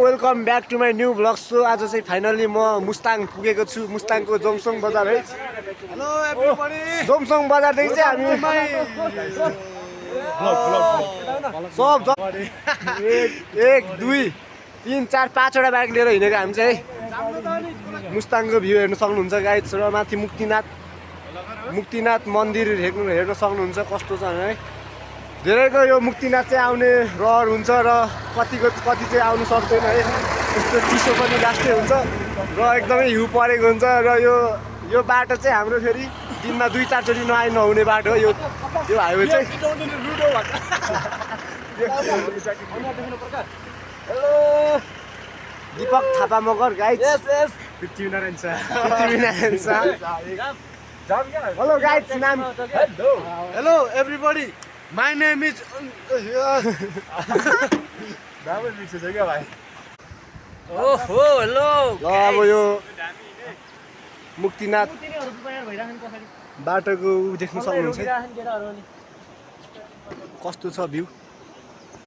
welcome back to my new blog so आज चाहिँ finally म मुस्ताङ पुगेको छु मुस्ताङको जोमसोङ बजार है हेलो एभ्रीबडी जोमसोङ बजारदेखि चाहिँ हामी सब एक दुई तिन चार पाँचवटा बाइक लिएर हिँडेको हामी चाहिँ मुस्ताङको भ्यू हेर्न सक्नुहुन्छ गाइज र माथि मुक्तिनाथ मन्दिर हेर्न सक्नुहुन्छ कस्तो छ है धेरैको यो मुक्तिनाथ चाहिँ आउने रहर हुन्छ र कति चाहिँ आउनु सक्दैन है यस्तो चिसो पनि लास्टै हुन्छ र एकदमै हिउँ परेको हुन्छ र यो बाटो चाहिँ हाम्रो फेरि दिनमा 2-4 चोटि नहुने बाटो हो यो हाइवे चाहिँ hello Deepak Thapa Magar guys Prithvinarayan Shah hello guys नाम hello everybody my name is ओहो हेलो अब यो मुक्तिनाथ बाटोको देख्न सक्नुहुन्छ कस्तो छ भ्यू